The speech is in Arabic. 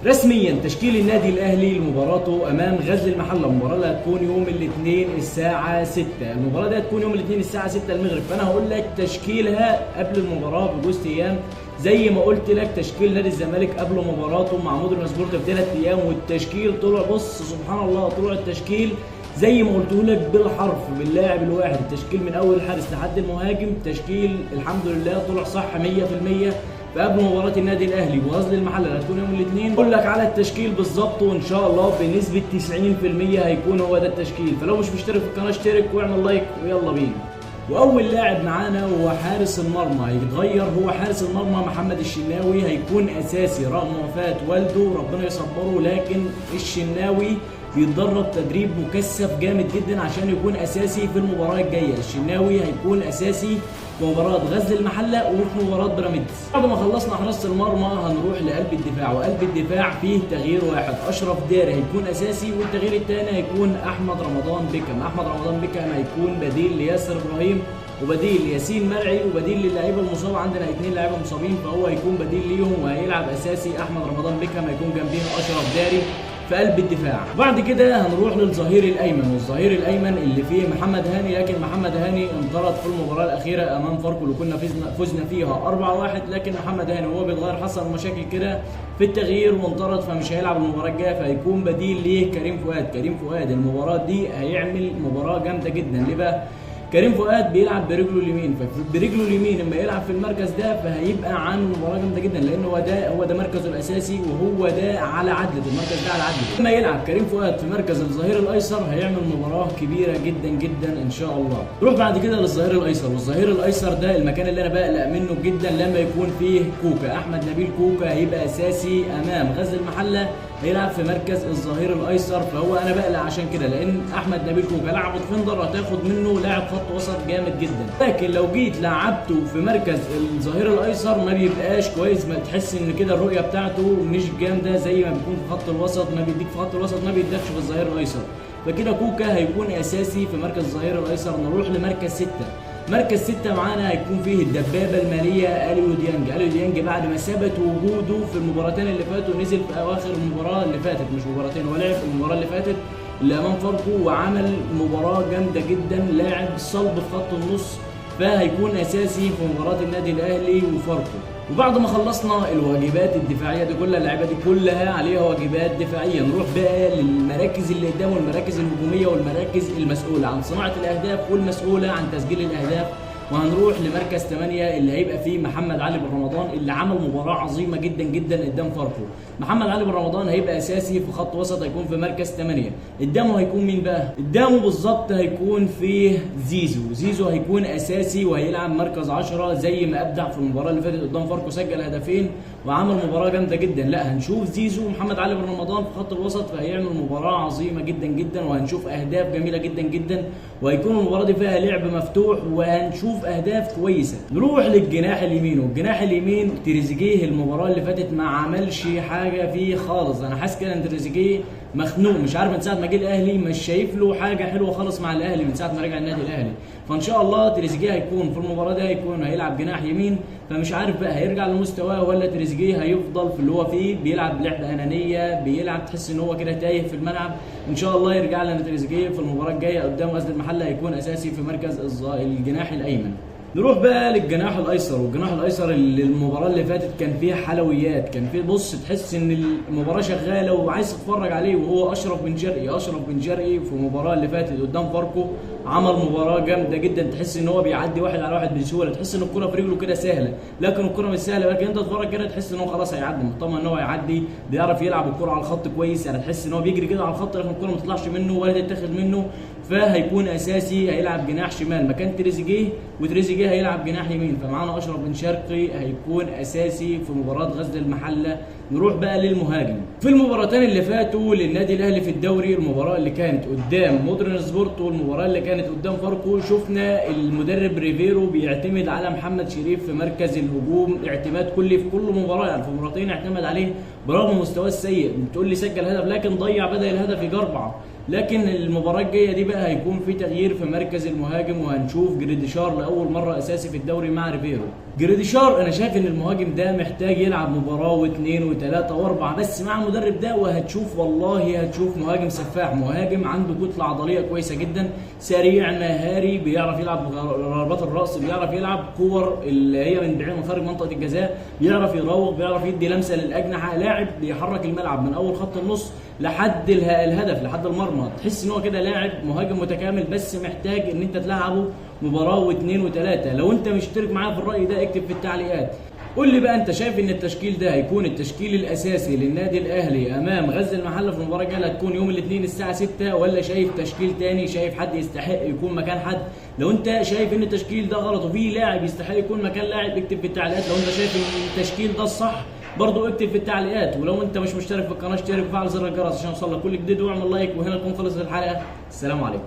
رسميا تشكيل النادي الاهلي لمباراته امام غزل المحله، المباراه اللي هتكون يوم الاثنين الساعه 6. المباراه دي هتكون يوم الاثنين الساعه 6 المغرب، فانا هقول لك تشكيلها قبل المباراه بجوز ايام، زي ما قلت لك تشكيل نادي الزمالك قبل مباراته مع مودرن سبورت ب3 ايام، والتشكيل طلع بص سبحان الله، طلع التشكيل زي ما قلته لك بالحرف باللاعب الواحد. التشكيل من اول الحارس لحد المهاجم، تشكيل الحمد لله طلع صح 100%. فقبل مباراة النادي الاهلي وغزل المحله اللي هتكون يوم الاثنين اقول لك على التشكيل بالظبط، وان شاء الله بنسبه 90% هيكون هو ده التشكيل. فلو مش مشترك في القناه اشترك واعمل لايك ويلا بينا. واول لاعب معانا هو حارس المرمى، هيتغير هو حارس المرمى محمد الشناوي، هيكون اساسي رغم وفاه والده ربنا يصبره، لكن الشناوي بيتدرب تدريب مكثف جامد جدا عشان يكون اساسي في المباراه الجايه. الشناوي هيكون اساسي في مباراه غزل المحله وفي مباراه بيراميدز. بعد ما خلصنا حراسه المرمى هنروح لقلب الدفاع، وقلب الدفاع فيه تغيير واحد، اشرف داري هيكون اساسي، والتغيير الثاني هيكون احمد رمضان بيكهام. احمد رمضان بيكهام هيكون بديل لياسر ابراهيم وبديل ياسين مرعي وبديل للاعيبه المصابه، عندنا 2 لاعيبه مصابين فهو هيكون بديل ليهم، وهيلعب اساسي احمد رمضان بيكهام، هيكون جنبيه اشرف داري في قلب الدفاع. بعد كده هنروح للظهير الايمن، والظهير الايمن اللي فيه محمد هاني، لكن محمد هاني انطرد في المباراه الاخيره امام فاركو اللي كنا فزنا فيها 4-1، لكن محمد هاني وهو بيتغير حصل مشاكل كده في التغيير وانطرد، فمش هيلعب المباراه الجايه، فهيكون بديل ليه كريم فؤاد. كريم فؤاد المباراه دي هيعمل مباراه جامده جدا. ليه بقى؟ كريم فؤاد بيلعب برجله اليمين، فبرجله اليمين لما يلعب في المركز ده فهيبقى عنده مباراه جامده جدا، لان هو ده مركزه الاساسي، وهو ده على عدله، المركز ده على عدله. لما يلعب كريم فؤاد في مركز الظهير الايسر هيعمل مباراه كبيره جدا جدا ان شاء الله. نروح بعد كده للظهير الايسر، والظهير الايسر ده المكان اللي انا بقلق منه جدا لما يكون فيه كوكا. احمد نبيل كوكا هيبقى اساسي امام غزل المحله، هيلعب في مركز الظهير الايسر، فهو انا بقلق عشان كده، لان احمد نبيل كوكا لعبه ديفندر هتاخد منه لاعب خط وسط جامد جدا، لكن لو جيت لعبته في مركز الظهير الايسر ما بيبقاش كويس، ما تحس ان كده الرؤيه بتاعته مش جامده زي ما بيكون في خط الوسط، ما بيديك في خط الوسط ما بيديكش في الظهير الايسر، فكده كوكا هيكون اساسي في مركز الظهير الايسر. نروح لمركز 6. مركز 6 معانا هيكون فيه الدبابه الماليه اليو ديانج. اليو ديانج بعد ما ثبت وجوده في المباراتين اللي فاتوا، نزل في اواخر المباراه اللي فاتت، مش مباراتين، هو لعب في المباراه اللي فاتت اللي امام فاركو وعمل مباراه جامده جدا، لاعب صلب في خط النص، فهيكون اساسي في مباراه النادي الاهلي وفاركو. وبعد ما خلصنا الواجبات الدفاعيه دي كلها، اللعيبه دي كلها عليها واجبات دفاعيه، نروح بقى للمراكز اللي قدام، والمراكز الهجوميه والمراكز المسؤوله عن صناعه الاهداف والمسؤوله عن تسجيل الاهداف. وهنروح لمركز 8 اللي هيبقى فيه محمد علي بن رمضان اللي عمل مباراه عظيمه جدا جدا قدام فاركو. محمد علي بن رمضان هيبقى اساسي في خط وسط، هيكون في مركز 8. قدامه هيكون مين بقى؟ قدامه بالظبط هيكون فيه زيزو. زيزو هيكون اساسي وهيلعب مركز 10 زي ما ابدع في المباراه اللي فاتت قدام فاركو، سجل هدفين وعمل مباراه جامده جدا. لا هنشوف زيزو ومحمد علي بن رمضان في خط الوسط، فهيعمل مباراه عظيمه جدا جدا، وهنشوف اهداف جميله جدا جدا، وهيكون المباراه دي فيها لعب مفتوح وهنشوف اهداف كويسه. نروح للجناح اليمين، والجناح اليمين تريزيجيه المباراه اللي فاتت ما عملش حاجه فيه خالص، انا حاسس كده ان تريزيجيه مخنوق، مش عارف من ساعه ما جه الاهلي مش شايف له حاجه حلوه خالص مع الاهلي من ساعه ما رجع النادي الاهلي، فان شاء الله تريزيجيه هيكون في المباراه دي هيلعب جناح يمين، فمش عارف بقى هيرجع لمستواه ولا تريزيجيه هيفضل في اللي هو فيه، بيلعب لعبه انانيه، بيلعب تحس ان هو كده تايه في الملعب. ان شاء الله يرجع لنا تريزيجيه في المباراه الجايه قدام غزل المحله، هيكون اساسي في مركز الجناح الايمن. نروح بقى للجناح الايسر، والجناح الايسر اللي المباراه اللي فاتت كان فيها حلويات، كان فيه بص تحس ان المباراه شغاله وعايز تتفرج عليه، وهو اشرف بن شرقي. اشرف بن شرقي في المباراه اللي فاتت قدام فاركو عمل مباراه جامده جدا، تحس ان هو بيعدي واحد على واحد بسهوله، تحس ان الكره في رجله كده سهله، لكن الكره مش سهله، لكن انت تتفرج كده تحس ان هو خلاص هيعدي، مطمن ان هو هيعدي، بيعرف يلعب الكره على الخط كويس، يعني تحس ان هو بيجري كده على الخط لكن الكره ما تطلعش منه ولا تتاخد منه، فهيكون اساسي، هيلعب جناح شمال مكان تريزيجيه، وتريزيجيه هيلعب جناح يمين، فمعانا اشرف بن شرقي هيكون اساسي في مباراه غزل المحله. نروح بقى للمهاجم. في المباراتين اللي فاتوا للنادي الاهلي في الدوري، المباراه اللي كانت قدام مودرن سبورت والمباراه اللي كانت قدام فاركو، شفنا المدرب ريفيرو بيعتمد على محمد شريف في مركز الهجوم اعتماد كلي في كل مباراه، يعني في مباراتين اعتمد عليه برغم مستواه السيء. بتقول لي سجل هدف لكن ضيع بدل الهدف يجي 4، لكن المباراه الجايه دي بقى هيكون في تغيير في مركز المهاجم، وهنشوف جريديشار لاول مره اساسي في الدوري مع ريفيرو. جريديشار انا شايف ان المهاجم ده محتاج يلعب مباراه واثنين وثلاثه واربعه بس مع المدرب ده، وهتشوف والله هتشوف مهاجم سفاح، مهاجم عنده كتله عضليه كويسه جدا، سريع مهاري، بيعرف يلعب ضربات الراس، بيعرف يلعب كور اللي هي من بعيد من خارج منطقه الجزاء، بيعرف يراوغ، بيعرف يدي لمسه للاجنحه، لاعب بيحرك الملعب من اول خط النص لحد الهدف لحد المرمى. تحس ان هو كده لاعب مهاجم متكامل، بس محتاج ان انت تلعبه مباراه واثنين وثلاثه. لو انت مشترك معايا في الراي ده اكتب في التعليقات، قول لي بقى انت شايف ان التشكيل ده هيكون التشكيل الاساسي للنادي الاهلي امام غزل المحله في المباراه الجايه اللي هتكون يوم الاثنين الساعه 6، ولا شايف تشكيل تاني، شايف حد يستحق يكون مكان حد؟ لو انت شايف ان التشكيل ده غلط وفي لاعب يستحق يكون مكان لاعب اكتب في التعليقات. لو انت شايف ان التشكيل ده الصح برضه اكتب في التعليقات. ولو انت مش مشترك في القناه اشترك وفعل زر الجرس عشان يوصلك كل جديد، واعمل لايك. وهنا تكون خلصت الحلقه. السلام عليكم.